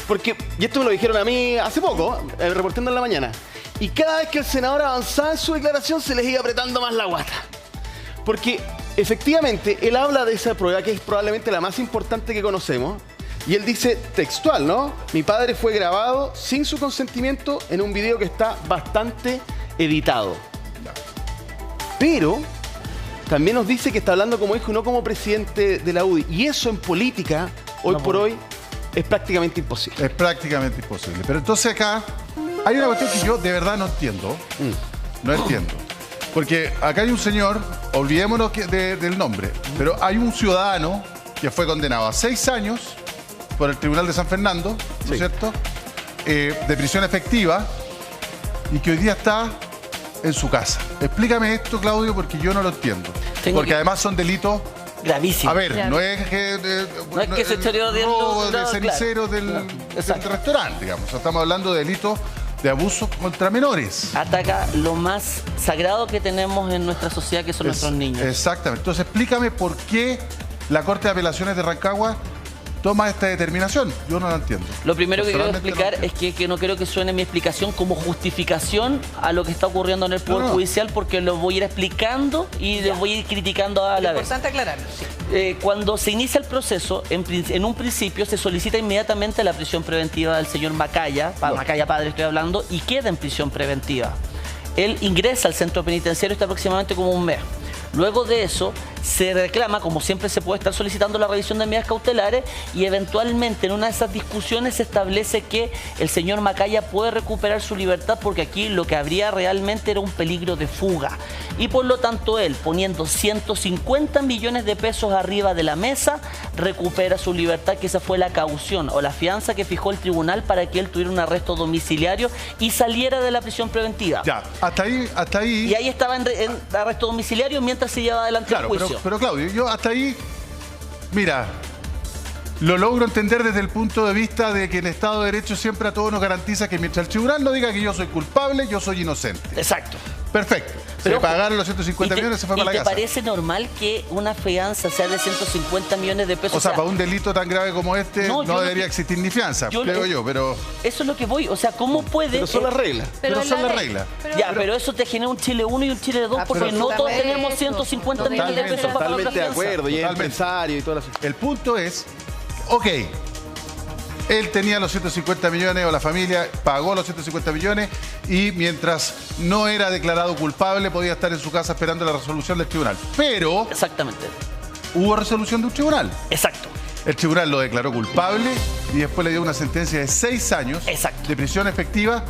Porque, y esto me lo dijeron a mí hace poco, reportando en la mañana, y cada vez que el senador avanzaba en su declaración se les iba apretando más la guata. Porque efectivamente él habla de esa prueba que es probablemente la más importante que conocemos, y él dice textual, ¿no? Mi padre fue grabado sin su consentimiento en un video que está bastante editado. Pero también nos dice que está hablando como hijo y no como presidente de la UDI. Y eso en política, hoy por hoy, es prácticamente imposible. Es prácticamente imposible. Pero entonces acá hay una cuestión que yo de verdad no entiendo. No entiendo. Porque acá hay un señor, olvidémonos del nombre, pero hay un ciudadano que fue condenado a 6 años por el Tribunal de San Fernando, ¿no es cierto? De prisión efectiva, y que hoy día está en su casa. Explícame esto, Claudio, porque yo no lo entiendo. Porque además son delitos gravísimos. A ver, no es que... no es que se choreó de cenicero del restaurante, digamos. O sea, estamos hablando de delitos de abuso contra menores. Ataca lo más sagrado que tenemos en nuestra sociedad, que son nuestros niños. Exactamente. Entonces, explícame por qué la Corte de Apelaciones de Rancagua toma esta determinación. Yo no la entiendo. Lo primero que quiero explicar es que no quiero que suene mi explicación como justificación a lo que está ocurriendo en el Poder Judicial, porque lo voy a ir explicando y lo voy a ir criticando a la vez. Importante aclararlo. Cuando se inicia el proceso, en un principio se solicita inmediatamente la prisión preventiva del señor Macaya, Macaya padre estoy hablando, y queda en prisión preventiva. Él ingresa al centro penitenciario, está aproximadamente como un mes. Luego de eso, se reclama, como siempre se puede estar solicitando, la revisión de medidas cautelares, y eventualmente en una de esas discusiones se establece que el señor Macaya puede recuperar su libertad, porque aquí lo que habría realmente era un peligro de fuga. Y por lo tanto él, poniendo 150 millones de pesos arriba de la mesa, recupera su libertad, que esa fue la caución o la fianza que fijó el tribunal para que él tuviera un arresto domiciliario y saliera de la prisión preventiva. Ya, hasta ahí... Y ahí estaba en arresto domiciliario mientras se llevaba adelante el juicio. Pero Claudio, yo hasta ahí, mira, lo logro entender desde el punto de vista de que el Estado de Derecho siempre a todos nos garantiza que mientras el tribunal no diga que yo soy culpable, yo soy inocente. Exacto. Perfecto. Se pagaron los 150 millones, se fue para la casa. ¿Y te parece normal que una fianza sea de 150 millones de pesos? O sea, para un delito tan grave como este no debería existir ni fianza, creo yo, pero... Eso es lo que voy, o sea, ¿cómo puede...? Pero son las reglas. Pero son las reglas. Pero eso te genera un Chile 1 y un Chile 2, porque no todos tenemos 150 millones de pesos para pagar la fianza. Totalmente de acuerdo, y el empresario y todas las... El punto es, ok, él tenía los 150 millones, o la familia pagó los 150 millones, y mientras no era declarado culpable podía estar en su casa esperando la resolución del tribunal. Pero... Exactamente. Hubo resolución de un tribunal. Exacto. El tribunal lo declaró culpable y después le dio una sentencia de 6 años de prisión efectiva.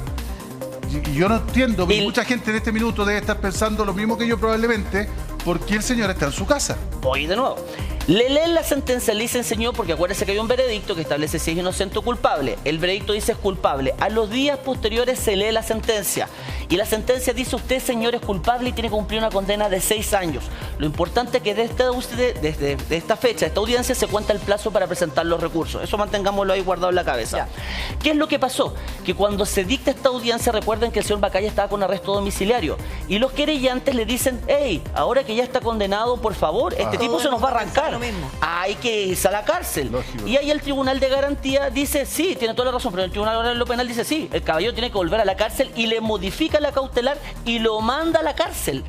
Y yo no entiendo, mucha gente en este minuto debe estar pensando lo mismo que yo probablemente, ¿por qué el señor está en su casa? Voy de nuevo. Le leen la sentencia, le dicen, señor, porque acuérdese que hay un veredicto que establece si es inocente o culpable. El veredicto dice es culpable. A los días posteriores se lee la sentencia. Y la sentencia dice, usted, señor, es culpable y tiene que cumplir una condena de 6 años. Lo importante es que desde esta fecha, esta audiencia, se cuenta el plazo para presentar los recursos. Eso mantengámoslo ahí guardado en la cabeza. ¿Qué es lo que pasó? Que cuando se dicta esta audiencia, recuerden que el señor Macaya estaba con arresto domiciliario. Y los querellantes le dicen, hey, ahora que ya está condenado, por favor, este tipo se nos va a arrancar. Hay que irse a la cárcel. Lógico. Y ahí el Tribunal de Garantía dice, sí, tiene toda la razón, pero el Tribunal de lo Penal dice, sí, el caballero tiene que volver a la cárcel, y le modifica la cautelar y lo manda a la cárcel.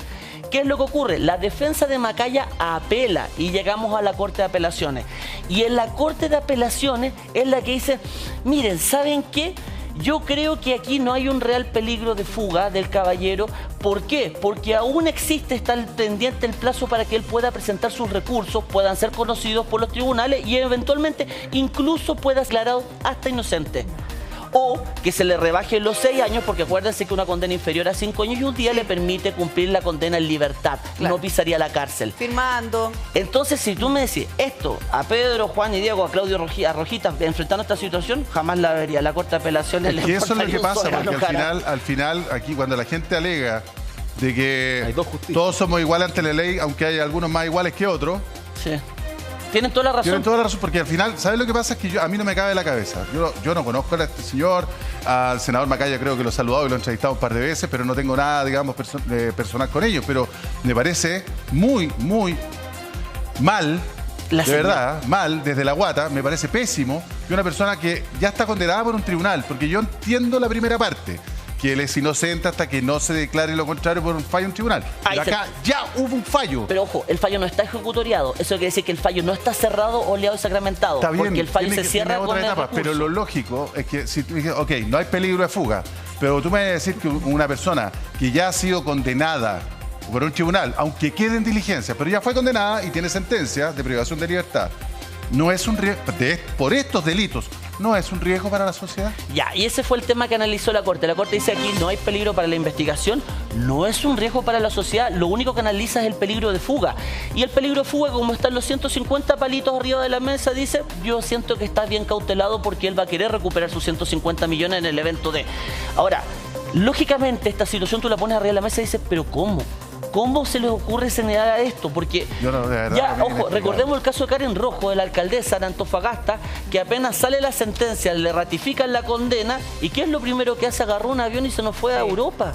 ¿Qué es lo que ocurre? La defensa de Macaya apela y llegamos a la Corte de Apelaciones. Y en la Corte de Apelaciones es la que dice, miren, ¿saben qué? Yo creo que aquí no hay un real peligro de fuga del caballero. ¿Por qué? Porque aún existe, está pendiente el plazo para que él pueda presentar sus recursos, puedan ser conocidos por los tribunales y eventualmente incluso pueda aclarado hasta inocente. O que se le rebaje los 6 años, porque acuérdense que una condena inferior a 5 años y un día le permite cumplir la condena en libertad. Claro. No pisaría la cárcel. Firmando. Entonces, si tú me decís esto a Pedro, Juan y Diego, a Claudio a Rojita, enfrentando esta situación, jamás la vería. La Corte de Apelaciones le eso es lo que pasa, porque al final, aquí cuando la gente alega de que todos somos iguales ante la ley, aunque hay algunos más iguales que otros. Sí. Tienen toda la razón. Tienen toda la razón, porque al final, ¿sabes lo que pasa? Es que a mí no me cabe la cabeza. Yo no conozco a este señor, al senador Macaya creo que lo he saludado y lo he entrevistado un par de veces, pero no tengo nada, digamos, personal con ellos. Pero me parece muy, muy mal, de verdad, mal, desde la guata, me parece pésimo que una persona que ya está condenada por un tribunal, porque yo entiendo la primera parte, que él es inocente hasta que no se declare lo contrario por un fallo en tribunal. Pero acá ya hubo un fallo. Pero ojo, el fallo no está ejecutoriado. Eso quiere decir que el fallo no está cerrado, oleado y sacramentado. Está bien, porque el fallo se cierra con otra el etapa, recurso. pero lo lógico es que si tú dices, ok, no hay peligro de fuga, pero tú me vas a decir que una persona que ya ha sido condenada por un tribunal, aunque quede en diligencia, pero ya fue condenada y tiene sentencia de privación de libertad, no es un riesgo, por estos delitos, no es un riesgo para la sociedad. Ya, y ese fue el tema que analizó la Corte. La Corte dice aquí no hay peligro para la investigación, no es un riesgo para la sociedad, lo único que analiza es el peligro de fuga. Y el peligro de fuga, como están los 150 palitos arriba de la mesa, dice, yo siento que está bien cautelado porque él va a querer recuperar sus 150 millones en el evento de... Ahora, lógicamente esta situación tú la pones arriba de la mesa y dices, pero ¿cómo? ¿Cómo se les ocurre señalar esto? Porque ojo, recordemos el caso de Karen Rojo, de la alcaldesa de Antofagasta, que apenas sale la sentencia, le ratifican la condena, y ¿qué es lo primero que hace? Agarró un avión y se nos fue a Europa.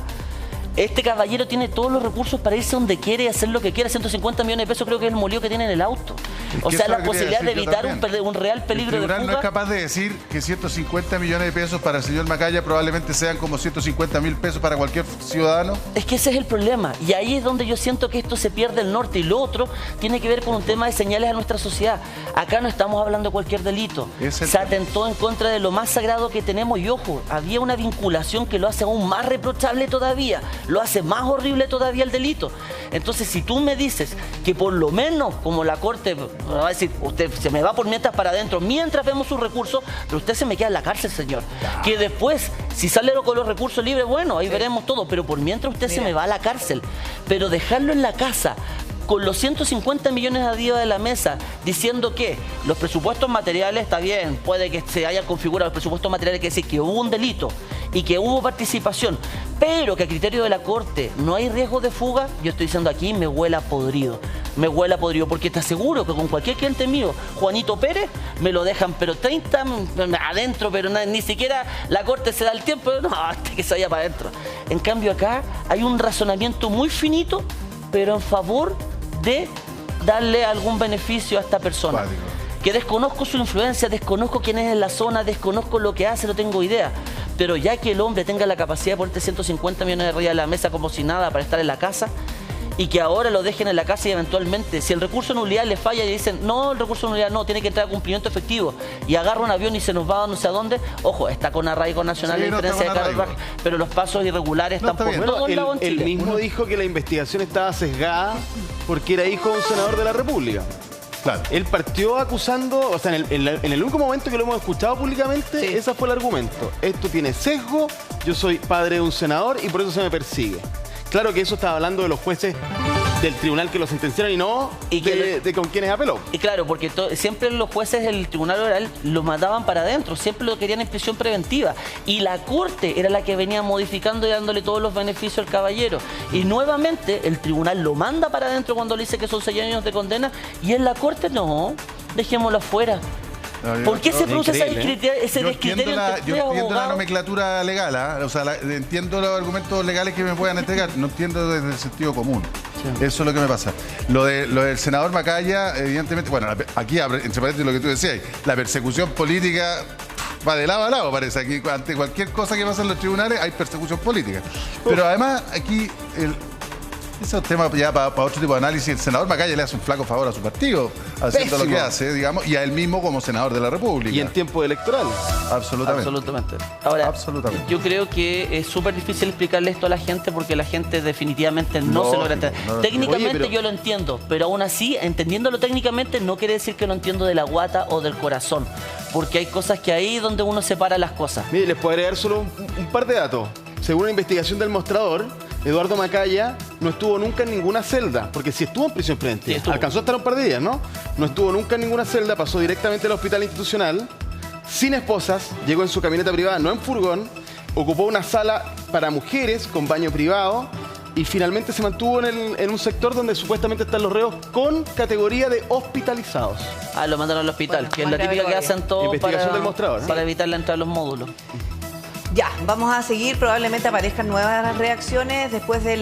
Este caballero tiene todos los recursos para irse donde quiere y hacer lo que quiera. 150 millones de pesos creo que es el molío que tiene en el auto. O sea, la posibilidad de evitar un real peligro de fuga. El tribunal no es capaz de decir que 150 millones de pesos para el señor Macaya probablemente sean como 150.000 pesos para cualquier ciudadano. Es que ese es el problema. Y ahí es donde yo siento que esto se pierde el norte. Y lo otro tiene que ver con un tema de señales a nuestra sociedad. Acá no estamos hablando de cualquier delito. Se atentó en contra de lo más sagrado que tenemos. Y ojo, había una vinculación que lo hace aún más reprochable todavía. Lo hace más horrible todavía el delito. Entonces, si tú me dices que por lo menos, como la Corte va a decir, usted se me va por mientras para adentro, mientras vemos sus recursos, pero usted se me queda en la cárcel, señor. Que después, si sale con los recursos libres, bueno, ahí veremos todo, pero por mientras usted se me va a la cárcel. Pero dejarlo en la casa, con los 150 millones arriba de la mesa, diciendo que los presupuestos materiales, está bien, puede que se hayan configurado los presupuestos materiales, que decir que hubo un delito y que hubo participación, pero que a criterio de la Corte no hay riesgo de fuga, yo estoy diciendo aquí, me huele a podrido. Me huele a podrido, porque te aseguro que con cualquier cliente mío, Juanito Pérez, me lo dejan, pero 30 adentro, pero ni siquiera la Corte se da el tiempo, no, hasta que se vaya para adentro. En cambio acá hay un razonamiento muy finito, pero en favor de darle algún beneficio a esta persona. Que desconozco su influencia, desconozco quién es en la zona, desconozco lo que hace, no tengo idea. Pero ya que el hombre tenga la capacidad de ponerte 150 millones de arriba de la mesa como si nada para estar en la casa, y que ahora lo dejen en la casa y eventualmente, si el recurso de nulidad le falla y dicen, no, el recurso de nulidad no, tiene que entrar a cumplimiento efectivo, y agarra un avión y se nos va a no sé a dónde, ojo, está con arraigo nacional la diferencia de Carlos Raje, pero los pasos irregulares están por todos lados en Chile. Él mismo dijo que la investigación estaba sesgada porque era hijo de un senador de la República. Claro. Él partió acusando, o sea, en el único momento que lo hemos escuchado públicamente, ese fue el argumento. Esto tiene sesgo, yo soy padre de un senador y por eso se me persigue. Claro que eso estaba hablando de los jueces del tribunal que lo sentenciaron y no de con quienes apeló. Y claro, porque siempre los jueces del tribunal oral lo mandaban para adentro, siempre lo querían en prisión preventiva. Y la Corte era la que venía modificando y dándole todos los beneficios al caballero. Y nuevamente el tribunal lo manda para adentro cuando le dice que son 6 años de condena, y en la Corte no, dejémoslo afuera. ¿Por qué se produce ese descriterio? Yo entiendo la nomenclatura legal, o sea, entiendo los argumentos legales que me puedan entregar, no entiendo desde el sentido común. Sí. Eso es lo que me pasa. Lo del senador Macaya, evidentemente, bueno, aquí, entre paréntesis, lo que tú decías, la persecución política va de lado a lado, parece. Aquí, ante cualquier cosa que pasa en los tribunales, hay persecución política. Pero además, aquí... Ese es un tema ya para otro tipo de análisis. El senador Macaya le hace un flaco favor a su partido, haciendo lo que hace, digamos, y a él mismo como senador de la República. Y en tiempo electoral. Absolutamente. Ahora, yo creo que es súper difícil explicarle esto a la gente porque la gente definitivamente no se logra entender. Técnicamente yo lo entiendo, pero aún así, entendiéndolo técnicamente, no quiere decir que lo entiendo de la guata o del corazón. Porque hay cosas que ahí donde uno separa las cosas. Mire, les podría dar solo un par de datos. Según una investigación del Mostrador, Eduardo Macaya no estuvo nunca en ninguna celda, porque si estuvo en prisión preventiva, alcanzó a estar un par de días, ¿no? No estuvo nunca en ninguna celda, pasó directamente al hospital institucional, sin esposas, llegó en su camioneta privada, no en furgón, ocupó una sala para mujeres con baño privado y finalmente se mantuvo en un sector donde supuestamente están los reos con categoría de hospitalizados. Ah, lo mandaron al hospital, que es la típica que hacen todos para evitar la entrada a los módulos. Ya, vamos a seguir, probablemente aparezcan nuevas reacciones después de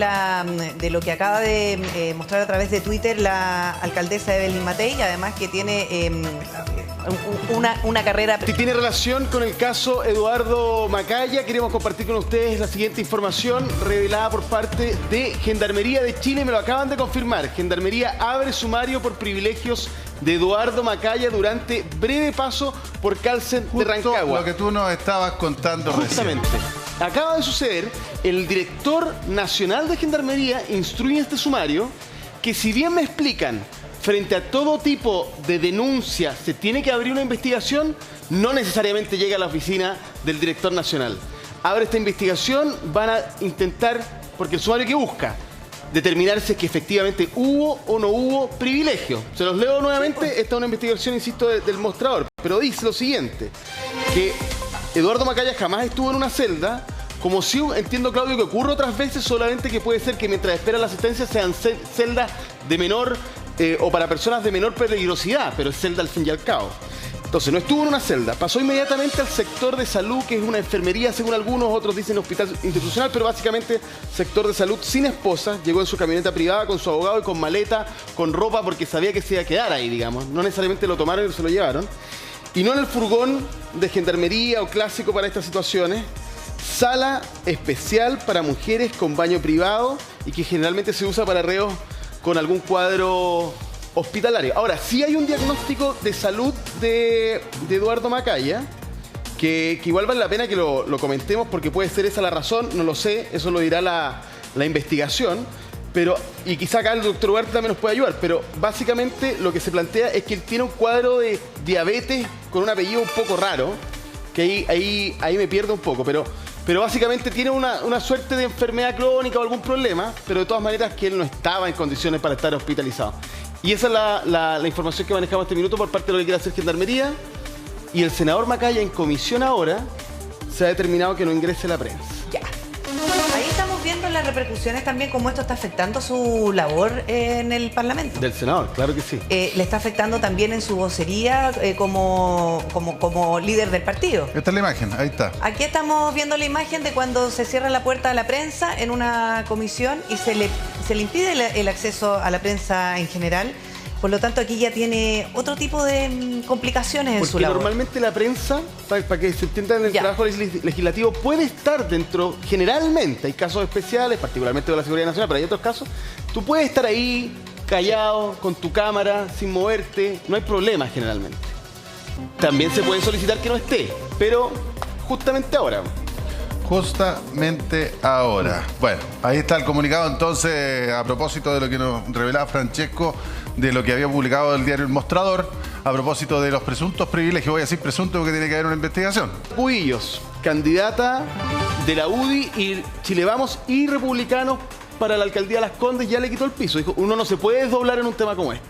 lo que acaba de mostrar a través de Twitter la alcaldesa Evelyn Matei, además que tiene una carrera. Tiene relación con el caso Eduardo Macaya. Queremos compartir con ustedes la siguiente información revelada por parte de Gendarmería de Chile. Me lo acaban de confirmar. Gendarmería abre sumario por privilegios de Eduardo Macaya durante breve paso por cárcel de Rancagua. Lo que tú nos estabas contando Justamente. Acaba de suceder, el director nacional de Gendarmería instruye en este sumario que si bien me explican, frente a todo tipo de denuncia se tiene que abrir una investigación, no necesariamente llega a la oficina del director nacional. Abre esta investigación, van a intentar, porque el sumario que busca, determinar si es que efectivamente hubo o no hubo privilegio. Se los leo nuevamente, esta es una investigación, insisto, del mostrador, pero dice lo siguiente, que Eduardo Macaya jamás estuvo en una celda, como si, entiendo Claudio, que ocurre otras veces, solamente que puede ser que mientras espera la asistencia sean celdas de menor o para personas de menor peligrosidad, pero es celda al fin y al cabo. Entonces, no estuvo en una celda, pasó inmediatamente al sector de salud, que es una enfermería, según algunos, otros dicen hospital institucional, pero básicamente sector de salud sin esposa, llegó en su camioneta privada con su abogado y con maleta, con ropa, porque sabía que se iba a quedar ahí, digamos. No necesariamente lo tomaron y se lo llevaron. Y no en el furgón de gendarmería o clásico para estas situaciones, sala especial para mujeres con baño privado y que generalmente se usa para reos con algún cuadro hospitalario. Ahora, sí hay un diagnóstico de salud de Eduardo Macaya, que igual vale la pena que lo comentemos porque puede ser esa la razón, no lo sé, eso lo dirá la investigación, pero, y quizá acá el doctor Ugarte también nos puede ayudar, pero básicamente lo que se plantea es que él tiene un cuadro de diabetes con un apellido un poco raro, que ahí me pierdo un poco, pero básicamente tiene una suerte de enfermedad crónica o algún problema, pero de todas maneras que él no estaba en condiciones para estar hospitalizado. Y esa es la información que manejamos este minuto por parte de lo que quiere hacer Gendarmería. Y el senador Macaya en comisión ahora se ha determinado que no ingrese a la prensa. Ya. Ahí estamos viendo las repercusiones también, cómo esto está afectando su labor en el Parlamento. Del senador, claro que sí. Le está afectando también en su vocería como líder del partido. Esta es la imagen, ahí está. Aquí estamos viendo la imagen de cuando se cierra la puerta a la prensa en una comisión y se le impide el acceso a la prensa en general. Por lo tanto, aquí ya tiene otro tipo de complicaciones en su labor. Porque normalmente la prensa, para que se entienda en el trabajo legislativo, puede estar dentro, generalmente, hay casos especiales, particularmente de la seguridad nacional, pero hay otros casos, tú puedes estar ahí, callado, con tu cámara, sin moverte, no hay problema generalmente. También se puede solicitar que no esté, pero justamente ahora. Justamente ahora. Bueno, ahí está el comunicado entonces a propósito de lo que nos revelaba Francesco, de lo que había publicado el diario El Mostrador, a propósito de los presuntos privilegios. Voy a decir presuntos porque tiene que haber una investigación. Cubillos, candidata de la UDI y Chile Vamos y republicanos para la alcaldía de Las Condes, ya le quitó el piso. Dijo, uno no se puede desdoblar en un tema como este.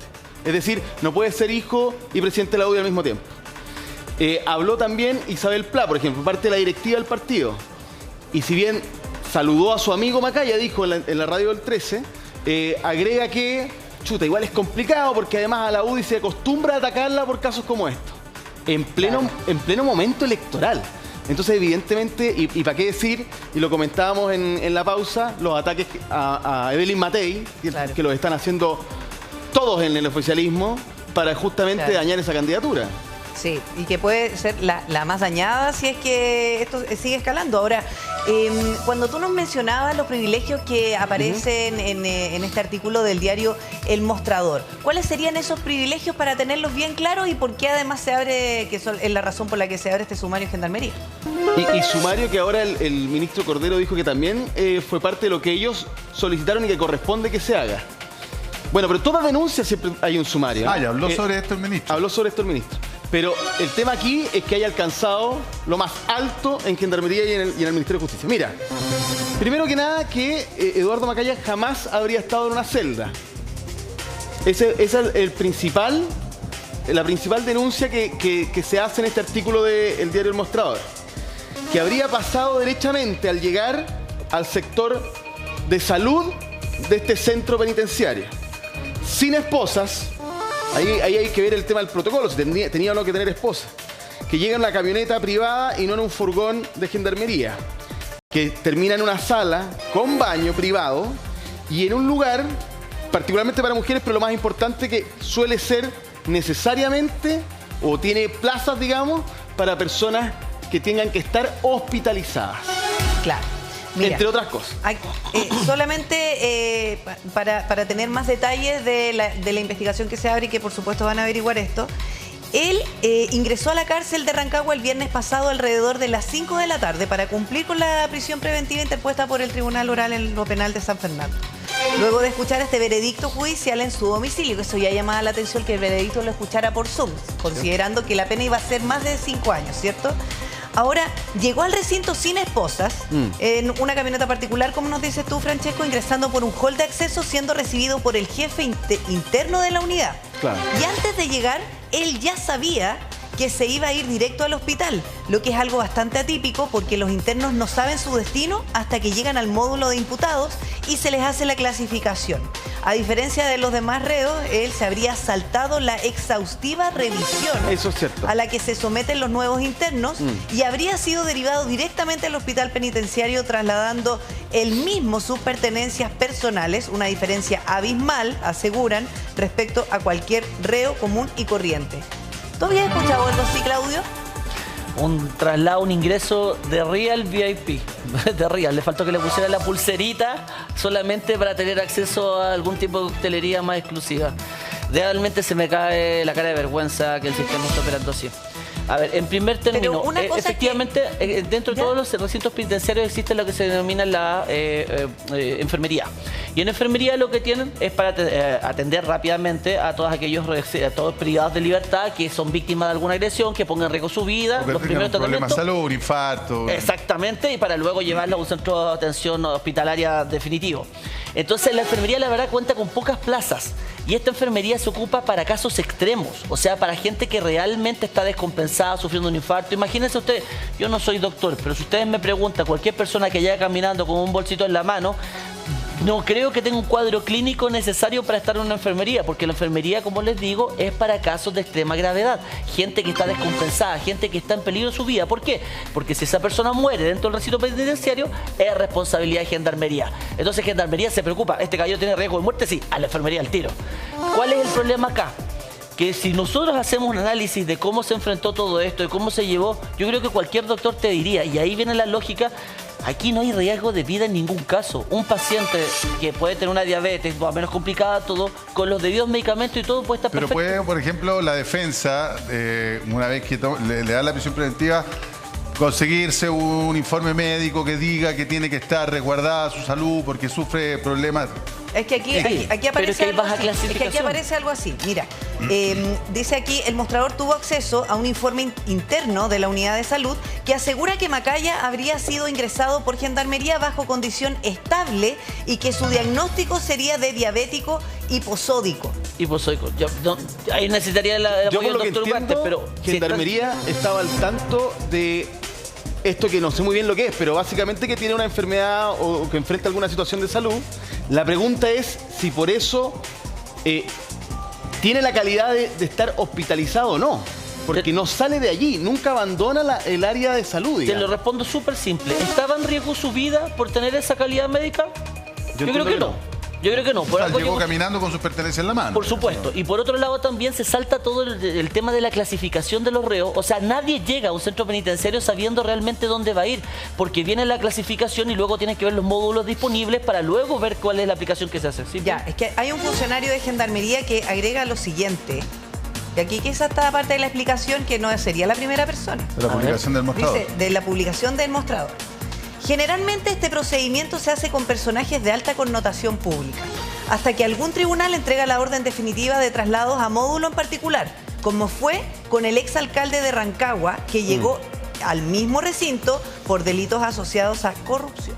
Es decir, no puede ser hijo y presidente de la UDI al mismo tiempo. Habló también Isabel Pla, por ejemplo, parte de la directiva del partido. Y si bien saludó a su amigo Macaya, dijo en la radio del 13, agrega que, chuta, igual es complicado porque además a la UDI se acostumbra a atacarla por casos como estos, en pleno momento electoral. Entonces, evidentemente, y para qué decir, y lo comentábamos en la pausa, los ataques a Evelyn Matei, que los están haciendo todos en el oficialismo para justamente dañar esa candidatura. Sí, y que puede ser la más dañada si es que esto sigue escalando. Ahora, cuando tú nos mencionabas los privilegios que aparecen en este artículo del diario El Mostrador, ¿cuáles serían esos privilegios para tenerlos bien claros y por qué además se abre, que es la razón por la que se abre este sumario en Gendarmería? Y sumario que ahora el ministro Cordero dijo que también fue parte de lo que ellos solicitaron y que corresponde que se haga. Bueno, pero toda denuncia siempre hay un sumario. Ya habló sobre esto el ministro. Habló sobre esto el ministro. Pero el tema aquí es que haya alcanzado lo más alto en Gendarmería y en el Ministerio de Justicia. Mira, primero que nada que Eduardo Macaya jamás habría estado en una celda. Esa es la principal denuncia que se hace en este artículo del diario El Mostrador. Que habría pasado derechamente al llegar al sector de salud de este centro penitenciario. Sin esposas. Ahí hay que ver el tema del protocolo, si tenía o no que tener esposa. Que llega en la camioneta privada y no en un furgón de gendarmería. Que termina en una sala con baño privado y en un lugar, particularmente para mujeres, pero lo más importante que suele ser necesariamente o tiene plazas, digamos, para personas que tengan que estar hospitalizadas. Claro. Mira, entre otras cosas. Solamente para tener más detalles de la investigación que se abre y que por supuesto van a averiguar esto, él ingresó a la cárcel de Rancagua el viernes pasado alrededor de las 5 de la tarde para cumplir con la prisión preventiva interpuesta por el Tribunal Oral en lo Penal de San Fernando. Luego de escuchar este veredicto judicial en su domicilio, que eso ya llamaba la atención que el veredicto lo escuchara por Zoom, considerando que la pena iba a ser más de 5 años, ¿cierto? Ahora, llegó al recinto sin esposas, en una camioneta particular, como nos dices tú, Francesco, ingresando por un hall de acceso, siendo recibido por el jefe interno de la unidad. Claro. Y antes de llegar, él ya sabía que se iba a ir directo al hospital, lo que es algo bastante atípico porque los internos no saben su destino hasta que llegan al módulo de imputados y se les hace la clasificación. A diferencia de los demás reos, él se habría saltado la exhaustiva revisión. Eso es cierto. A la que se someten los nuevos internos y habría sido derivado directamente al hospital penitenciario, trasladando él mismo sus pertenencias personales, una diferencia abismal, aseguran, respecto a cualquier reo común y corriente. ¿Tú habías escuchado algo así, Claudio? Un traslado, un ingreso de Real VIP. De Real. Le faltó que le pusiera la pulserita solamente para tener acceso a algún tipo de hostelería más exclusiva. Realmente se me cae la cara de vergüenza que el sistema está operando así. A ver, en primer término, efectivamente, dentro de todos los recintos penitenciarios existe lo que se denomina la enfermería. Y en enfermería lo que tienen es para atender rápidamente a todos aquellos privados de libertad que son víctimas de alguna agresión, que pongan en riesgo su vida, porque los primeros problemas de tratamientos. salud, un infarto. Exactamente, y para luego llevarlo a un centro de atención hospitalaria definitivo. Entonces la enfermería, la verdad, cuenta con pocas plazas. Y esta enfermería se ocupa para casos extremos, o sea, para gente que realmente está descompensada, sufriendo un infarto. Imagínense ustedes, yo no soy doctor, pero si ustedes me preguntan, cualquier persona que llega caminando con un bolsito en la mano, no creo que tenga un cuadro clínico necesario para estar en una enfermería, porque la enfermería, como les digo, es para casos de extrema gravedad. Gente que está descompensada, gente que está en peligro de su vida. ¿Por qué? Porque si esa persona muere dentro del recinto penitenciario, es responsabilidad de Gendarmería. Entonces Gendarmería se preocupa, este caballero tiene riesgo de muerte, sí, a la enfermería al tiro. ¿Cuál es el problema acá? Que si nosotros hacemos un análisis de cómo se enfrentó todo esto, de cómo se llevó, yo creo que cualquier doctor te diría, y ahí viene la lógica, aquí no hay riesgo de vida en ningún caso. Un paciente que puede tener una diabetes, más o menos complicada, todo, con los debidos medicamentos y todo puede estar perfecto. Pero puede, por ejemplo, la defensa, una vez que le da la prisión preventiva, conseguirse un informe médico que diga que tiene que estar resguardada su salud porque sufre problemas. Es que aquí aparece algo así. Mira, dice aquí, el mostrador tuvo acceso a un informe interno de la unidad de salud que asegura que Macaya habría sido ingresado por Gendarmería bajo condición estable y que su diagnóstico sería de diabético hiposódico. Hiposódico. Ahí necesitaría el apoyo del doctor Ugarte, pero Gendarmería estaba al tanto de esto que no sé muy bien lo que es, pero básicamente que tiene una enfermedad o que enfrenta alguna situación de salud. La pregunta es si por eso tiene la calidad de estar hospitalizado o no. Porque no sale de allí, nunca abandona el área de salud, digamos. Te lo respondo súper simple. ¿Estaba en riesgo su vida por tener esa calidad médica? Yo creo que no. Yo creo que no. Por algo llegó caminando con sus pertenencias en la mano. Por supuesto. Y por otro lado también se salta todo el tema de la clasificación de los reos. O sea, nadie llega a un centro penitenciario sabiendo realmente dónde va a ir. Porque viene la clasificación y luego tienes que ver los módulos disponibles para luego ver cuál es la aplicación que se hace. ¿Sí? Ya, es que hay un funcionario de Gendarmería que agrega lo siguiente. Y aquí quizás está parte de la explicación que no sería la primera persona. De la publicación del mostrador. Dice, de la publicación del mostrador. Generalmente este procedimiento se hace con personajes de alta connotación pública, hasta que algún tribunal entrega la orden definitiva de traslados a módulo en particular, como fue con el exalcalde de Rancagua, que llegó al mismo recinto por delitos asociados a corrupción.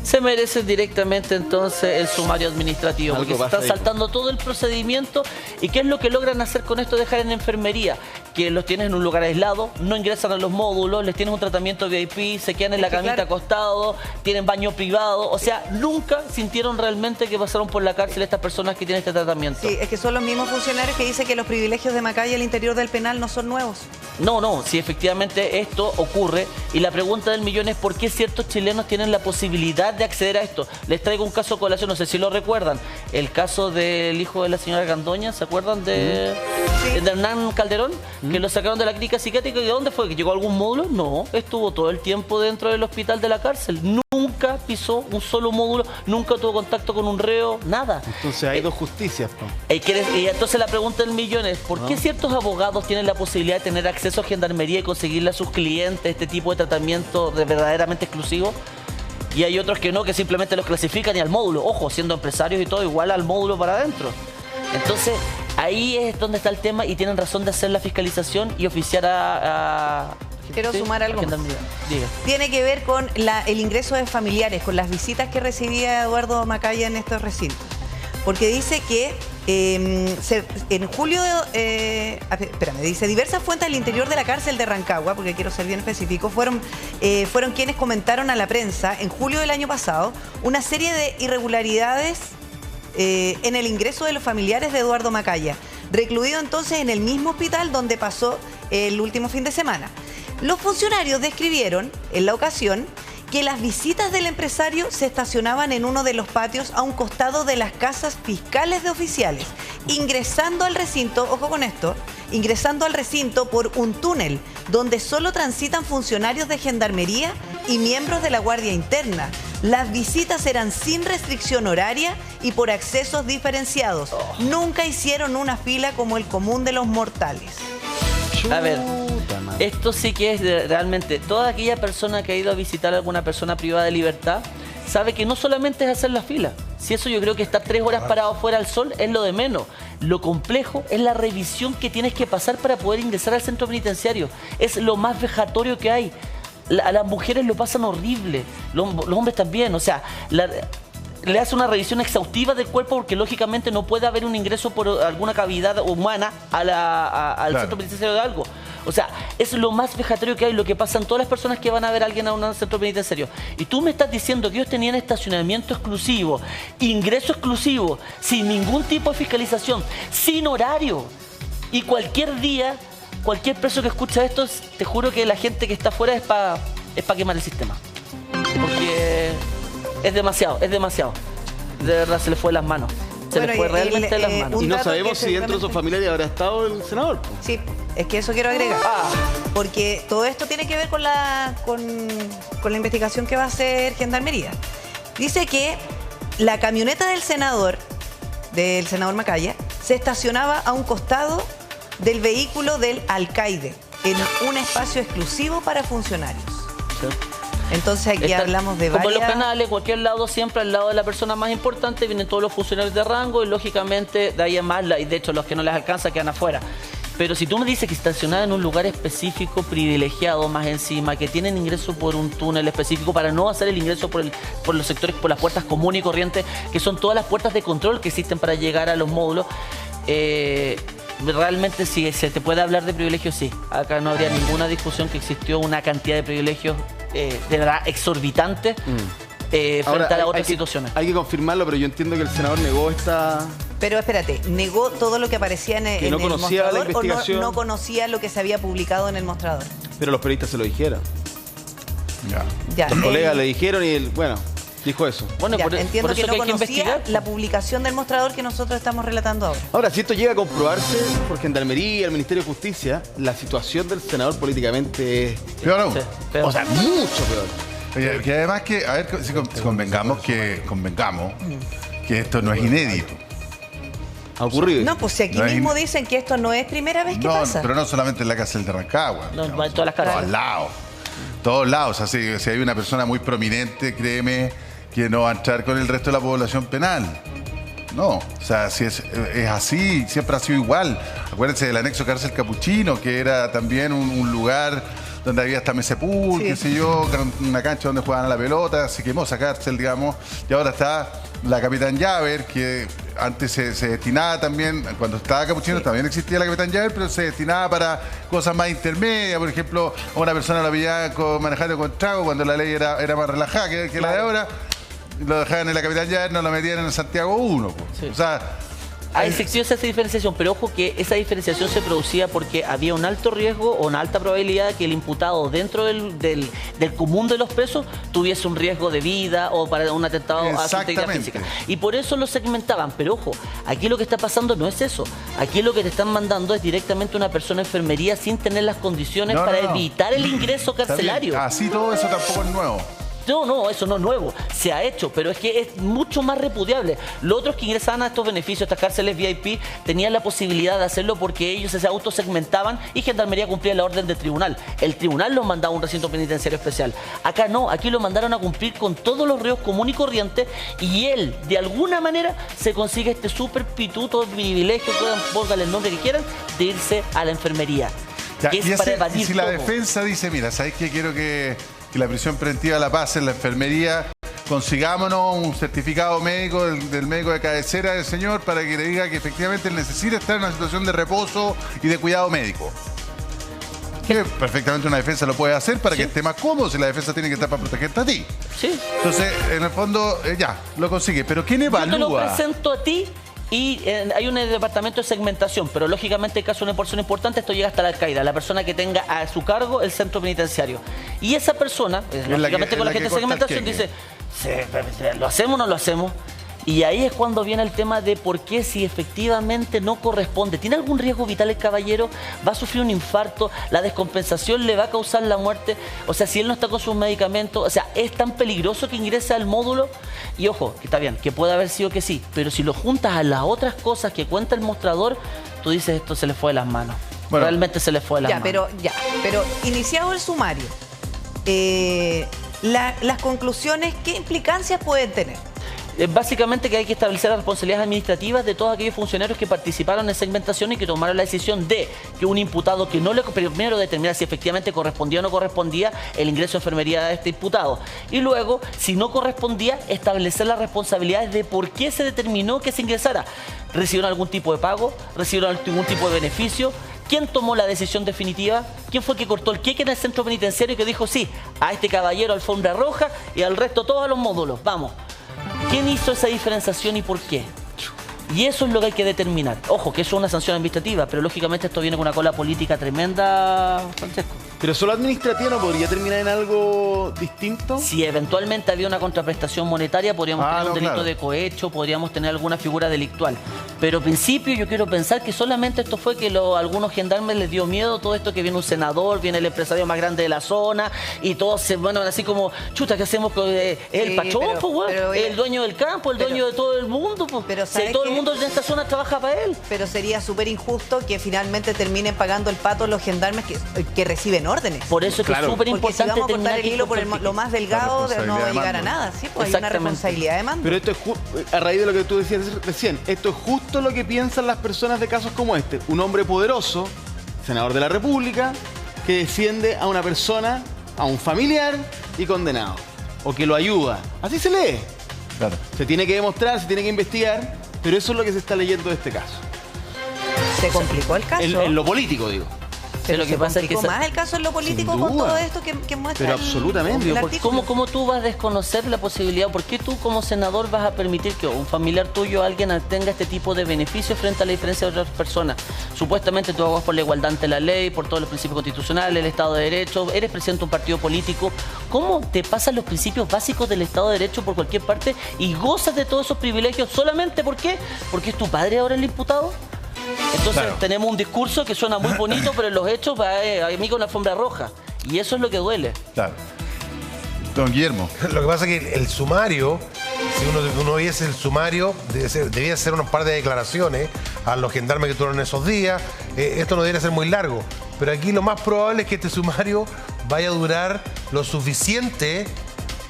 Se merece directamente entonces el sumario administrativo, porque se está saltando todo el procedimiento. ¿Y qué es lo que logran hacer con esto? Dejar en enfermería, que los tienes en un lugar aislado, no ingresan a los módulos, les tienes un tratamiento VIP, se quedan en la camita acostados, tienen baño privado. O sea, nunca sintieron realmente que pasaron por la cárcel estas personas que tienen este tratamiento. Sí, es que son los mismos funcionarios que dicen que los privilegios de Macaya al interior del penal no son nuevos. No, si efectivamente esto ocurre, y la pregunta del millón es ¿por qué ciertos chilenos tienen la posibilidad de acceder a esto? Les traigo un caso a colación, no sé si lo recuerdan, el caso del hijo de la señora Gandoña, ¿se acuerdan de...? de Hernán Calderón, que lo sacaron de la clínica psiquiátrica. ¿Y de dónde fue? ¿Que llegó a algún módulo? No, estuvo todo el tiempo dentro del hospital de la cárcel. Nunca pisó un solo módulo, nunca tuvo contacto con un reo, nada. Entonces hay dos justicias, po. Y entonces la pregunta del millón es, ¿por qué ciertos abogados tienen la posibilidad de tener acceso a gendarmería y conseguirle a sus clientes este tipo de tratamiento verdaderamente exclusivo? Y hay otros que no, que simplemente los clasifican y al módulo, ojo, siendo empresarios y todo, igual al módulo para adentro. Entonces, ahí es donde está el tema y tienen razón de hacer la fiscalización y oficiar a Quiero sumar algo más. Diga. Tiene que ver con el ingreso de familiares, con las visitas que recibía Eduardo Macaya en estos recintos. Porque dice que en julio, dice, diversas fuentes al interior de la cárcel de Rancagua, porque quiero ser bien específico, fueron quienes comentaron a la prensa en julio del año pasado una serie de irregularidades en el ingreso de los familiares de Eduardo Macaya, recluido entonces en el mismo hospital donde pasó el último fin de semana. Los funcionarios describieron en la ocasión que las visitas del empresario se estacionaban en uno de los patios a un costado de las casas fiscales de oficiales, ingresando al recinto, ojo con esto, ingresando al recinto por un túnel donde solo transitan funcionarios de gendarmería y miembros de la Guardia Interna. Las visitas eran sin restricción horaria y por accesos diferenciados. Nunca hicieron una fila como el común de los mortales. A ver, esto sí que es realmente, toda aquella persona que ha ido a visitar a alguna persona privada de libertad sabe que no solamente es hacer la fila. Si eso yo creo que estar 3 horas parado fuera al sol es lo de menos. Lo complejo es la revisión que tienes que pasar para poder ingresar al centro penitenciario. Es lo más vejatorio que hay. A las mujeres lo pasan horrible, los hombres también, o sea, le hace una revisión exhaustiva del cuerpo porque lógicamente no puede haber un ingreso por alguna cavidad humana al centro penitenciario de algo. O sea, es lo más vejatorio que hay, lo que pasan todas las personas que van a ver a alguien a un centro penitenciario. Y tú me estás diciendo que ellos tenían estacionamiento exclusivo, ingreso exclusivo, sin ningún tipo de fiscalización, sin horario. Y cualquier día, cualquier preso que escucha esto, te juro que la gente que está afuera es para quemar el sistema. Porque es demasiado, es demasiado. De verdad se le fue las manos. Se le fue realmente las manos. Y no sabemos si dentro de su familia habrá estado el senador. Sí, es que eso quiero agregar. Porque todo esto tiene que ver con la investigación que va a hacer Gendarmería. Dice que la camioneta del senador Macaya, se estacionaba a un costado del vehículo del alcaide, en un espacio exclusivo para funcionarios. Sí. Entonces aquí hablamos de varias... Como en los canales, cualquier lado, siempre al lado de la persona más importante vienen todos los funcionarios de rango y lógicamente de ahí en más, y de hecho los que no les alcanza quedan afuera. Pero si tú me dices que estacionada en un lugar específico, privilegiado más encima, que tienen ingreso por un túnel específico para no hacer el ingreso por los sectores, por las puertas comunes y corrientes, que son todas las puertas de control que existen para llegar a los módulos, realmente si se te puede hablar de privilegios, sí. Acá no habría ninguna discusión que existió una cantidad de privilegios de verdad exorbitante frente a las otras situaciones. Hay que confirmarlo, pero yo entiendo que el senador negó esta... Pero espérate, ¿negó todo lo que aparecía en el mostrador la investigación, o no conocía lo que se había publicado en el mostrador? Pero los periodistas se lo dijeron. Ya. Los colegas le dijeron y él, bueno, dijo eso. Bueno, entiendo por eso que no hay que conocía investigar la publicación del mostrador que nosotros estamos relatando ahora. Ahora, si esto llega a comprobarse por Gendarmería, el Ministerio de Justicia, la situación del senador políticamente es... Peor aún. Sí, peor. O sea, mucho peor. Oye, que además que, a ver, si convengamos que esto no es inédito. Ha ocurrido. No, pues si aquí mismo dicen que esto no es primera vez que pasa. Pero no solamente en la cárcel de Rancagua. No, va en todas las cárceles. Todos lados. O sea, si hay una persona muy prominente, créeme que no va a entrar con el resto de la población penal. No, o sea, si es así, siempre ha sido igual. Acuérdense del anexo Cárcel Capuchino, que era también un lugar donde había hasta mese pool, qué sé yo, una cancha donde jugaban a la pelota, se quemó esa cárcel, digamos, y ahora está la Capitán Llaver, que antes se destinaba también, cuando estaba Capuchino también existía la Capitán Llaver, pero se destinaba para cosas más intermedias, por ejemplo, a una persona la pillaban manejando con trago cuando la ley era más relajada que la de ahora, lo dejaban en la Capitán Llaver, no lo metían en el Santiago 1. Pues. Sí. O sea, existió esa diferenciación, pero ojo que esa diferenciación se producía porque había un alto riesgo o una alta probabilidad de que el imputado dentro del común de los presos tuviese un riesgo de vida o para un atentado a su integridad física. Y por eso lo segmentaban. Pero ojo, aquí lo que está pasando no es eso. Aquí lo que te están mandando es directamente una persona a enfermería sin tener las condiciones para evitar el ingreso carcelario. Así todo eso tampoco es nuevo. No, eso no es nuevo, se ha hecho, pero es que es mucho más repudiable. Los otros que ingresaban a estos beneficios, estas cárceles VIP, tenían la posibilidad de hacerlo porque ellos se autosegmentaban y Gendarmería cumplía la orden del tribunal. El tribunal los mandaba a un recinto penitenciario especial. Acá no, aquí lo mandaron a cumplir con todos los reos comunes y corrientes y él, de alguna manera, se consigue este súper pituto privilegio, puedan póngale el nombre que quieran, de irse a la enfermería. Ya, Que es para evadir y si la todo. defensa dice, mira, ¿sabes qué? Quiero que la prisión preventiva la pase en la enfermería, consigámonos un certificado médico del médico de cabecera del señor para que le diga que efectivamente él necesita estar en una situación de reposo y de cuidado médico. Que perfectamente una defensa lo puede hacer para que esté más cómodo, si la defensa tiene que estar para protegerte a ti. Sí. Entonces, en el fondo, ya, lo consigue. Pero ¿quién evalúa? Yo te lo presento a ti y hay un departamento de segmentación, pero lógicamente en caso de una persona importante esto llega hasta la alcaide, la persona que tenga a su cargo el centro penitenciario. Y esa persona, lógicamente con la gente de segmentación, dice, ¿lo hacemos o no lo hacemos? Y ahí es cuando viene el tema de por qué si efectivamente no corresponde. ¿Tiene algún riesgo vital el caballero? ¿Va a sufrir un infarto? ¿La descompensación le va a causar la muerte? O sea, si él no está con sus medicamentos, o sea, ¿es tan peligroso que ingrese al módulo? Y ojo, que está bien, que puede haber sido que sí, pero si lo juntas a las otras cosas que cuenta el mostrador, tú dices esto se le fue de las manos. Bueno, realmente se le fue de las manos. Pero iniciado el sumario, las conclusiones, ¿qué implicancias pueden tener? Básicamente que hay que establecer las responsabilidades administrativas de todos aquellos funcionarios que participaron en segmentación y que tomaron la decisión de que un imputado que no le... Primero determinar si efectivamente correspondía o no correspondía el ingreso a enfermería de este imputado. Y luego, si no correspondía, establecer las responsabilidades de por qué se determinó que se ingresara. ¿Recibieron algún tipo de pago? ¿Recibieron algún tipo de beneficio? ¿Quién tomó la decisión definitiva? ¿Quién fue el que cortó el queque en el centro penitenciario y que dijo sí, a este caballero alfombra roja y al resto todos a los módulos? Vamos. ¿Quién hizo esa diferenciación y por qué? Y eso es lo que hay que determinar. Ojo, que eso es una sanción administrativa, pero lógicamente esto viene con una cola política tremenda, Francesco. ¿Pero solo administrativa no podría terminar en algo distinto? Si eventualmente había una contraprestación monetaria, podríamos tener un delito de cohecho, podríamos tener alguna figura delictual. Pero en principio yo quiero pensar que solamente esto fue que a algunos gendarmes les dio miedo todo esto, que viene un senador, viene el empresario más grande de la zona y todos se van así como, chuta, ¿qué hacemos con el patrón, el dueño del campo, el dueño de todo el mundo? Pero si todo el mundo en esta zona trabaja para él. Pero sería súper injusto que finalmente terminen pagando el pato los gendarmes que reciben órdenes. Por eso es que es súper importante. Si vamos a cortar el hilo por lo más delgado, no va a llegar a nada. Sí, pues hay una responsabilidad de mando. Pero esto es a raíz de lo que tú decías recién, esto es justo lo que piensan las personas de casos como este. Un hombre poderoso, senador de la República, que defiende a una persona, a un familiar y condenado. O que lo ayuda. Así se lee. Claro. Se tiene que demostrar, se tiene que investigar, pero eso es lo que se está leyendo de este caso. ¿Se complicó el caso? En lo político, digo. Pero lo que pasa es que más el caso en lo político con todo esto que muestra. Pero absolutamente. ¿Cómo tú vas a desconocer la posibilidad? ¿Por qué tú como senador vas a permitir que un familiar tuyo, alguien tenga este tipo de beneficios frente a la diferencia de otras personas? Supuestamente tú abogas por la igualdad ante la ley, por todos los principios constitucionales, el Estado de Derecho, eres presidente de un partido político. ¿Cómo te pasan los principios básicos del Estado de Derecho por cualquier parte y gozas de todos esos privilegios solamente ¿por qué? ¿Porque es tu padre ahora el imputado? Entonces tenemos un discurso que suena muy bonito, pero en los hechos va a mí con la alfombra roja. Y eso es lo que duele. Claro. Don Guillermo. Lo que pasa es que el sumario, si uno viese el sumario, debía ser unos par de declaraciones a los gendarmes que tuvieron esos días. Esto no debería ser muy largo. Pero aquí lo más probable es que este sumario vaya a durar lo suficiente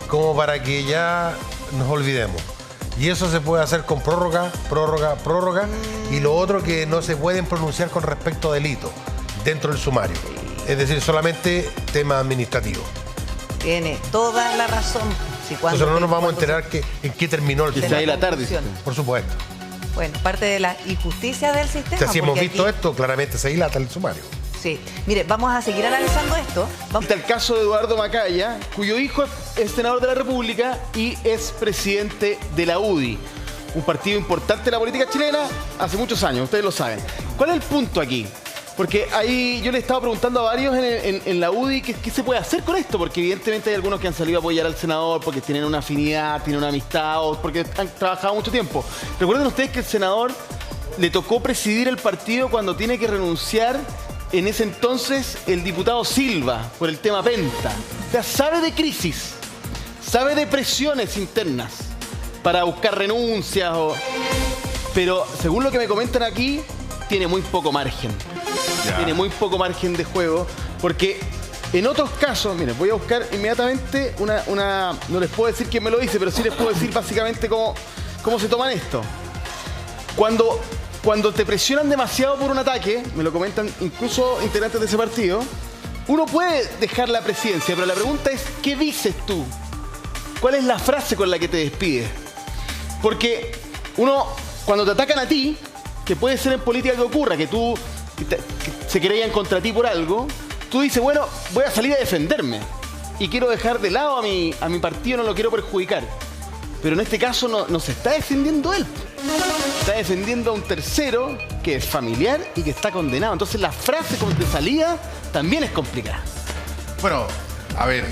como para que ya nos olvidemos. Y eso se puede hacer con prórroga. Y lo otro que no se pueden pronunciar con respecto a delito dentro del sumario. Es decir, solamente tema administrativo. Tiene toda la razón. Entonces no nos vamos a enterar en qué terminó el sumario. La tarde. Por supuesto. Bueno, parte de la injusticia del sistema. O sea, si hemos visto esto, claramente se dilata el sumario. Sí. Mire, vamos a seguir analizando esto. Está el caso de Eduardo Macaya, cuyo hijo es senador de la República y es presidente de la UDI. un partido importante de la política chilena hace muchos años, ustedes lo saben. ¿Cuál es el punto aquí? Porque ahí yo le he estado preguntando a varios en la UDI qué se puede hacer con esto, porque evidentemente hay algunos que han salido a apoyar al senador porque tienen una afinidad, tienen una amistad o porque han trabajado mucho tiempo. Recuerden ustedes que el senador le tocó presidir el partido cuando tiene que renunciar en ese entonces el diputado Silva por el tema Penta. O sea, sabe de crisis, sabe de presiones internas para buscar renuncias, pero según lo que me comentan aquí, tiene muy poco margen. Ya. Tiene muy poco margen de juego, porque en otros casos, miren, voy a buscar inmediatamente una no les puedo decir quién me lo dice, pero sí les puedo decir básicamente cómo se toman esto. Cuando te presionan demasiado por un ataque, me lo comentan incluso integrantes de ese partido, uno puede dejar la presidencia, pero la pregunta es, ¿qué dices tú? ¿Cuál es la frase con la que te despides? Porque cuando te atacan a ti, que puede ser en política que ocurra, que se creían contra ti por algo, tú dices, bueno, voy a salir a defenderme y quiero dejar de lado a mi partido, no lo quiero perjudicar. Pero en este caso no se está defendiendo él. Está defendiendo a un tercero que es familiar y que está condenado. Entonces la frase de salida también es complicada. Bueno, a ver,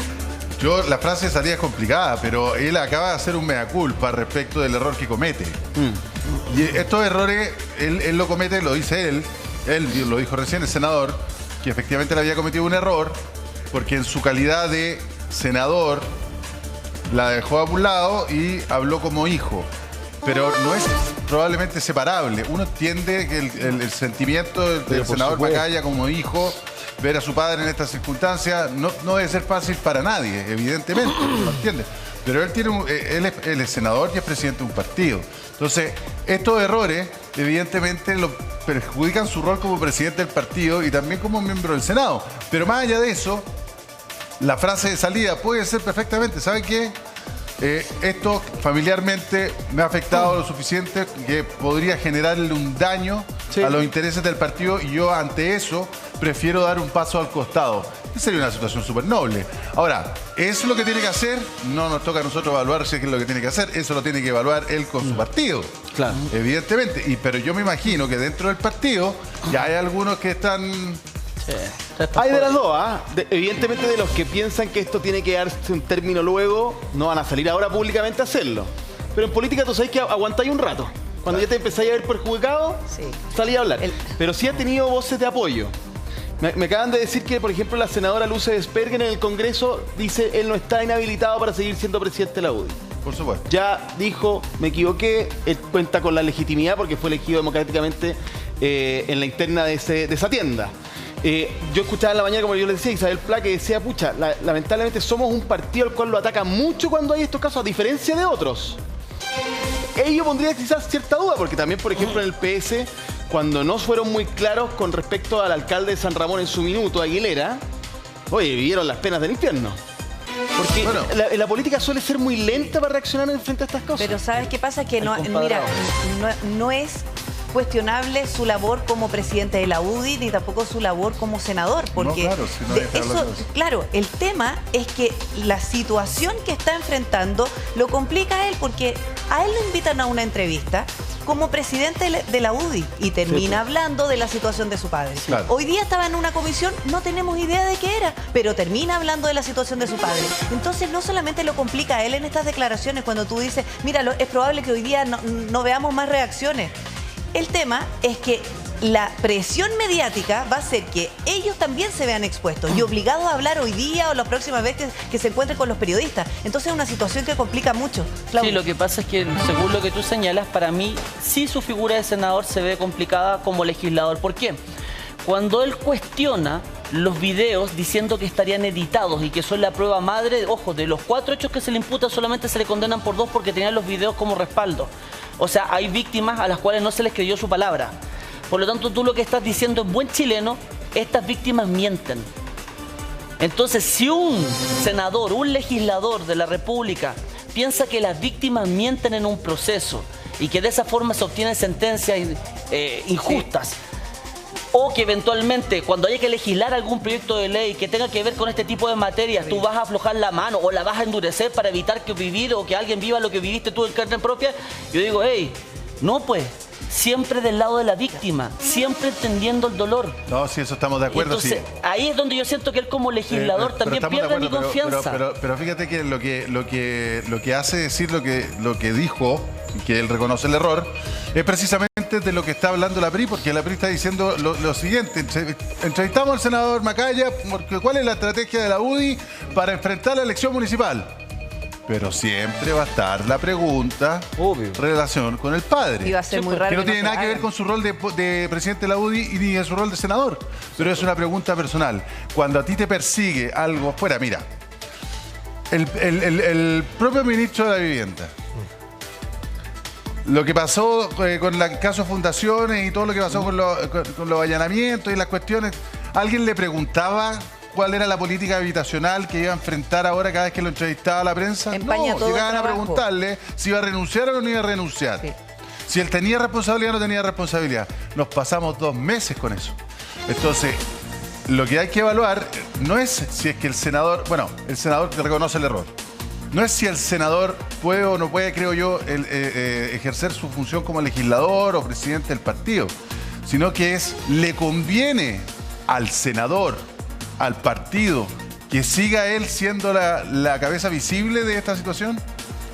la frase de salida es complicada, pero él acaba de hacer un mea culpa respecto del error que comete. Y estos errores, él lo comete, lo dice él lo dijo recién el senador, que efectivamente le había cometido un error, porque en su calidad de senador la dejó a un lado y habló como hijo. Pero no es probablemente separable. Uno entiende que el sentimiento del senador Macaya como hijo, ver a su padre en estas circunstancias, no debe ser fácil para nadie, evidentemente, ¿lo entiende? Pero él es senador y es presidente de un partido. Entonces, estos errores, evidentemente, lo perjudican su rol como presidente del partido y también como miembro del Senado. Pero más allá de eso, la frase de salida puede ser perfectamente, ¿sabe qué? Esto familiarmente me ha afectado lo suficiente que podría generarle un daño a los intereses del partido y yo ante eso prefiero dar un paso al costado. Esa sería una situación súper noble. Ahora, ¿eso es lo que tiene que hacer? No nos toca a nosotros evaluar si es lo que tiene que hacer. Eso lo tiene que evaluar él con su partido. Claro. Evidentemente. Pero yo me imagino que dentro del partido ya hay algunos que están... Hay de las dos, evidentemente de los que piensan que esto tiene que darse un término luego, no van a salir ahora públicamente a hacerlo. Pero en política tú sabes que aguantáis un rato. Cuando ya te empezáis a ver perjudicado, salí a hablar. Pero sí ha tenido voces de apoyo. Me acaban de decir que, por ejemplo, la senadora Luce Despergen en el Congreso dice él no está inhabilitado para seguir siendo presidente de la UDI. Por supuesto. Ya dijo, me equivoqué, él cuenta con la legitimidad porque fue elegido democráticamente en la interna de esa tienda. Yo escuchaba en la mañana, como yo les decía, Isabel Pla, que decía, pucha, lamentablemente somos un partido al cual lo atacan mucho cuando hay estos casos, a diferencia de otros. Ello pondría quizás cierta duda, porque también, por ejemplo, en el PS, cuando no fueron muy claros con respecto al alcalde de San Ramón en su minuto, Aguilera, oye, vivieron las penas del infierno. Porque la política suele ser muy lenta para reaccionar frente a estas cosas. Pero ¿sabes qué pasa? Que no es cuestionable su labor como presidente de la UDI ni tampoco su labor como senador, porque claro, el tema es que la situación que está enfrentando lo complica a él, porque a él lo invitan a una entrevista como presidente de la UDI y termina hablando de la situación de su padre. Claro. Hoy día estaba en una comisión, no tenemos idea de qué era, pero termina hablando de la situación de su padre. Entonces no solamente lo complica a él en estas declaraciones cuando tú dices, mira, es probable que hoy día no veamos más reacciones. El tema es que la presión mediática va a hacer que ellos también se vean expuestos y obligados a hablar hoy día o la próxima vez que se encuentren con los periodistas. Entonces es una situación que complica mucho. Claudio. Sí, lo que pasa es que según lo que tú señalas, para mí sí su figura de senador se ve complicada como legislador. ¿Por qué? Cuando él cuestiona los videos diciendo que estarían editados y que son la prueba madre, ojo, de los 4 hechos que se le imputan solamente se le condenan por 2 porque tenían los videos como respaldo. O sea, hay víctimas a las cuales no se les creyó su palabra. Por lo tanto, tú lo que estás diciendo en buen chileno, estas víctimas mienten. Entonces, si un senador, un legislador de la República piensa que las víctimas mienten en un proceso y que de esa forma se obtienen sentencias injustas, O que eventualmente, cuando haya que legislar algún proyecto de ley que tenga que ver con este tipo de materias, tú vas a aflojar la mano o la vas a endurecer para evitar que vivir o que alguien viva lo que viviste tú en carne propia. Yo digo, hey, no pues, siempre del lado de la víctima, siempre entendiendo el dolor. No, sí, eso estamos de acuerdo. Entonces, sí. ahí es donde yo siento que él como legislador también pierde mi confianza. Pero fíjate que lo que hace decir lo que dijo, que él reconoce el error, es precisamente de lo que está hablando la PRI, porque la PRI está diciendo lo siguiente. Entrevistamos al senador Macaya, porque ¿cuál es la estrategia de la UDI para enfrentar la elección municipal? Pero siempre va a estar la pregunta en relación con el padre. Y va a ser muy raro. Que no tiene nada que ver con su rol de presidente de la UDI y ni de su rol de senador. Pero es una pregunta personal. Cuando a ti te persigue algo fuera, mira, el propio ministro de la Vivienda, lo que pasó con el caso Fundaciones y todo lo que pasó con los allanamientos y las cuestiones, ¿alguien le preguntaba cuál era la política habitacional que iba a enfrentar ahora cada vez que lo entrevistaba a la prensa? Empaña todo llegaban el a trabajo. preguntarle si iba a renunciar o no iba a renunciar. Sí. Si él tenía responsabilidad o no tenía responsabilidad. Nos pasamos 2 meses con eso. Entonces, lo que hay que evaluar no es si es que el senador reconoce el error. No es si el senador puede o no puede, creo yo, ejercer su función como legislador o presidente del partido, sino que le conviene al senador, al partido, que siga él siendo la cabeza visible de esta situación.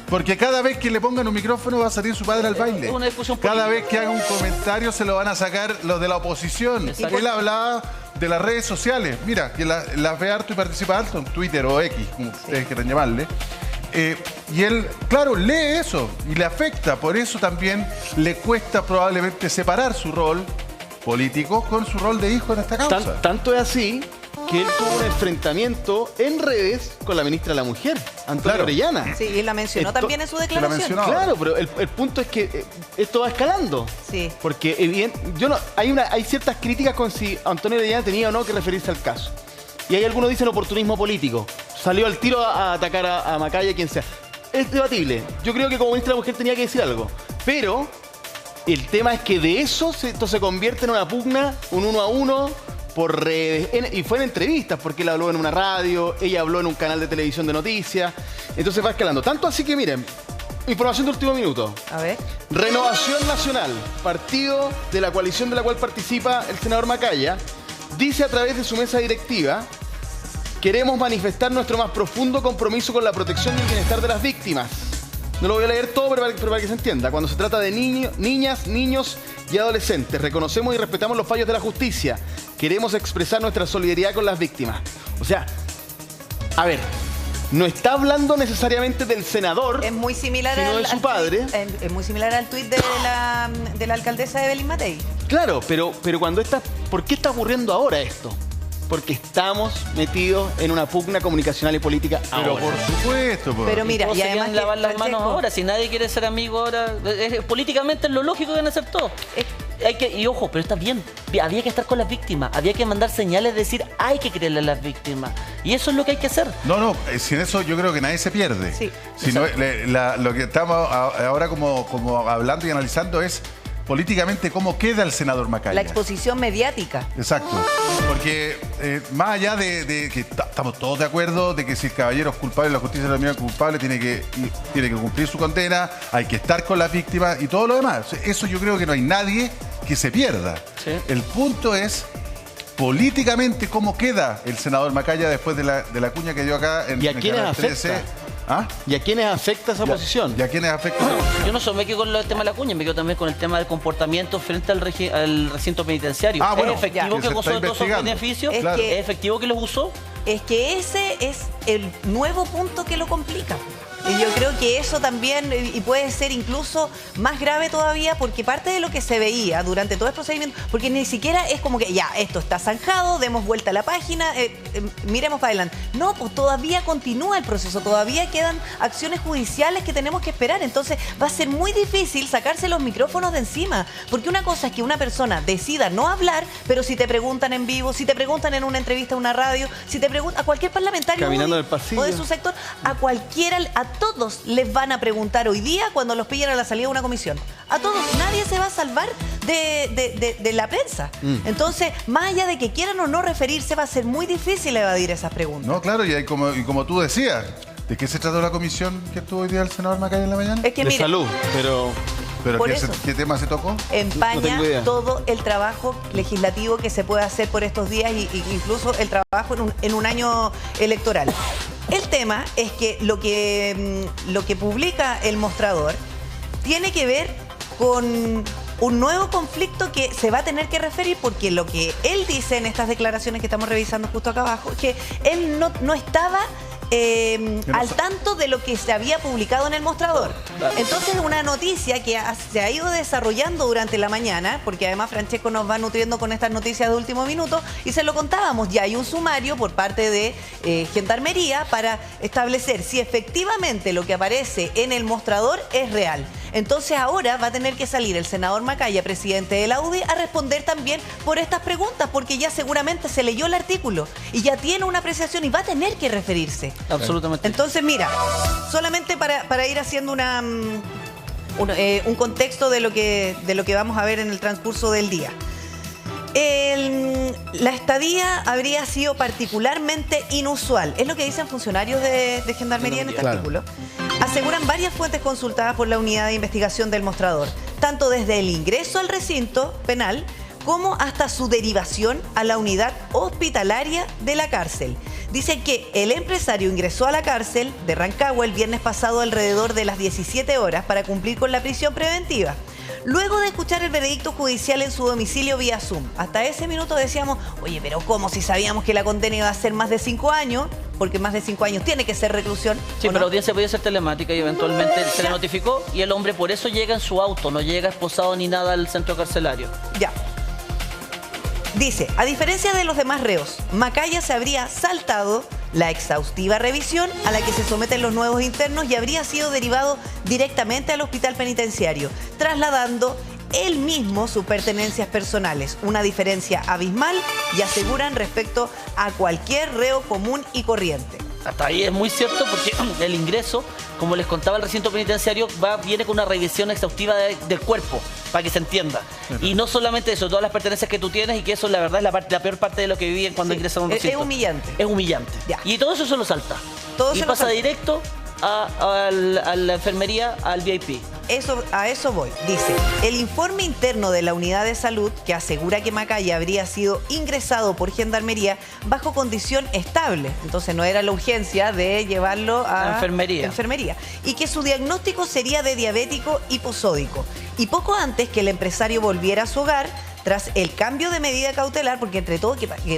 Porque cada vez que le pongan un micrófono va a salir su padre al baile. Una discusión Cada política. vez que haga un comentario se lo van a sacar los de la oposición. Exacto. Él hablaba de las redes sociales. Mira, que las ve harto y participa harto en Twitter o X, como ustedes quieran llamarle. Y él, claro, lee eso y le afecta. Por eso también le cuesta probablemente separar su rol político con su rol de hijo en esta causa. Tanto es así que él tuvo un enfrentamiento en redes con la ministra de la Mujer, Antonio Claro. Orellana. Sí, y la mencionó también en su declaración. mencionó. Claro, pero el punto es que esto va escalando. Sí. Porque hay ciertas críticas con si Antonio Orellana tenía o no que referirse al caso. Y hay algunos dicen oportunismo político. Salió al tiro a atacar a Macaya, quien sea. Es debatible. Yo creo que como ministra de la Mujer tenía que decir algo. Pero el tema es que de eso esto se convierte en una pugna, un 1 a 1 por redes. Y fue en entrevistas, porque él habló en una radio, ella habló en un canal de televisión de noticias. Entonces va escalando. Tanto así que miren, información de último minuto. A ver. Renovación Nacional, partido de la coalición de la cual participa el senador Macaya, dice a través de su mesa directiva: queremos manifestar nuestro más profundo compromiso con la protección y el bienestar de las víctimas. No lo voy a leer todo, pero para que se entienda. Cuando se trata de niñas, niños y adolescentes, reconocemos y respetamos los fallos de la justicia. Queremos expresar nuestra solidaridad con las víctimas. O sea, a ver, no está hablando necesariamente del senador, Es muy similar sino de su padre. Es muy similar al tuit de la alcaldesa de Belín Matei. Claro, pero cuando ¿por qué está ocurriendo ahora esto? Porque estamos metidos en una pugna comunicacional y política Pero ahora. por supuesto. Pues. Pero mira, Todos y se además quieren lavar las manos Francesco, ahora. Si nadie quiere ser amigo ahora, políticamente es lo lógico que van a hacer todos. Y ojo, pero está bien. Había que estar con las víctimas. Había que mandar señales de decir, hay que creerle a las víctimas. Y eso es lo que hay que hacer. No, sin eso yo creo que nadie se pierde. Sí. Sino, lo que estamos ahora como hablando y analizando es políticamente cómo queda el senador Macaya. La exposición mediática. Exacto. Porque más allá de que estamos todos de acuerdo de que si el caballero es culpable, la justicia determina culpable, tiene que cumplir su condena, hay que estar con las víctimas y todo lo demás. Eso yo creo que no hay nadie que se pierda. Sí. El punto es políticamente cómo queda el senador Macaya después de la cuña que dio acá en ¿Y a quiénes Canal afecta? 13. ¿Ah? ¿Y a quiénes afecta esa posición? ¿Y a quiénes afecta esa posición? Yo no solo me quedo con el tema de la cuña, me quedo también con el tema del comportamiento frente al recinto penitenciario. Ah, bueno, ¿Es efectivo que que se gozó está de todos esos investigando. beneficios? Es Claro. que- ¿Es efectivo que los usó? Es que ese es el nuevo punto que lo complica. Y yo creo que eso también, y puede ser incluso más grave todavía, porque parte de lo que se veía durante todo el procedimiento, porque ni siquiera es como que ya, esto está zanjado, demos vuelta a la página, miremos para adelante. No, pues todavía continúa el proceso, todavía quedan acciones judiciales que tenemos que esperar. Entonces va a ser muy difícil sacarse los micrófonos de encima, porque una cosa es que una persona decida no hablar, pero si te preguntan en vivo, si te preguntan en una entrevista a una radio, si te preguntan a cualquier parlamentario Caminando o en el pasillo. o de su sector, a cualquiera, a todos les van a preguntar hoy día cuando los pillan a la salida de una comisión. A todos, nadie se va a salvar de la prensa. Entonces, más allá de que quieran o no referirse, va a ser muy difícil evadir esas preguntas. No, claro, y como tú decías, ¿de qué se trató la comisión que estuvo hoy día el senador Macaya en la mañana? Es que De mira, salud, pero... ¿Pero por qué, eso. qué tema se tocó? No empaña tengo idea. todo el trabajo legislativo que se puede hacer por estos días y incluso el trabajo en un año electoral. El tema es que lo que publica el Mostrador tiene que ver con un nuevo conflicto que se va a tener que referir, porque lo que él dice en estas declaraciones que estamos revisando justo acá abajo es que él no estaba al tanto de lo que se había publicado en el Mostrador. Entonces, una noticia que se ha ido desarrollando durante la mañana, porque además Francesco nos va nutriendo con estas noticias de último minuto, y se lo contábamos, ya hay un sumario por parte de Gendarmería para establecer si efectivamente lo que aparece en el Mostrador es real. Entonces ahora va a tener que salir el senador Macaya, presidente de la UDI, a responder también por estas preguntas, porque ya seguramente se leyó el artículo y ya tiene una apreciación y va a tener que referirse. Absolutamente. Entonces, mira, solamente para ir haciendo un contexto de lo que vamos a ver en el transcurso del día. La estadía habría sido particularmente inusual. Es lo que dicen funcionarios de Gendarmería en este Claro. artículo. Aseguran varias fuentes consultadas por la unidad de investigación del Mostrador, tanto desde el ingreso al recinto penal como hasta su derivación a la unidad hospitalaria de la cárcel. Dicen que el empresario ingresó a la cárcel de Rancagua el viernes pasado alrededor de las 17 horas para cumplir con la prisión preventiva. Luego de escuchar el veredicto judicial en su domicilio vía Zoom. Hasta ese minuto decíamos, oye, pero ¿cómo si sabíamos que la condena iba a ser más de 5 años? Porque más de 5 años tiene que ser reclusión. Sí, ¿o pero no? la audiencia podía ser telemática y eventualmente se le notificó y el hombre por eso llega en su auto, no llega esposado ni nada al centro carcelario. Ya. Dice, a diferencia de los demás reos, Macaya se habría saltado la exhaustiva revisión a la que se someten los nuevos internos y habría sido derivado directamente al hospital penitenciario, trasladando él mismo sus pertenencias personales. Una diferencia abismal, y aseguran, respecto a cualquier reo común y corriente. Hasta ahí es muy cierto porque el ingreso, como les contaba, el recinto penitenciario viene con una revisión exhaustiva del cuerpo, para que se entienda. Y no solamente eso, todas las pertenencias que tú tienes, y que eso la verdad es la peor parte de lo que viven cuando Sí, ingresan a un es recinto. humillante. Es humillante. Ya. Y todo eso se lo salta. Todo y se lo pasa salta. directo a la enfermería, al VIP. A eso voy. Dice, el informe interno de la unidad de salud que asegura que Macaya habría sido ingresado por Gendarmería bajo condición estable. Entonces no era la urgencia de llevarlo a enfermería. Y que su diagnóstico sería de diabético hiposódico. Y poco antes que el empresario volviera a su hogar, tras el cambio de medida cautelar, porque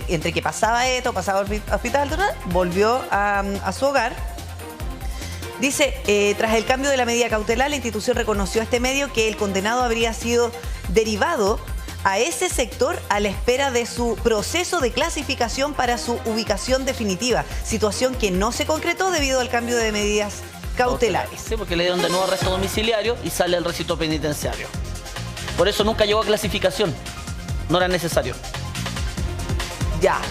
entre que pasaba esto, pasaba al hospital, volvió a su hogar. Dice, tras el cambio de la medida cautelar, la institución reconoció a este medio que el condenado habría sido derivado a ese sector a la espera de su proceso de clasificación para su ubicación definitiva, situación que no se concretó debido al cambio de medidas cautelares. Sí, porque le dieron de nuevo arresto domiciliario y sale al recinto penitenciario. Por eso nunca llegó a clasificación. No era necesario. Ya.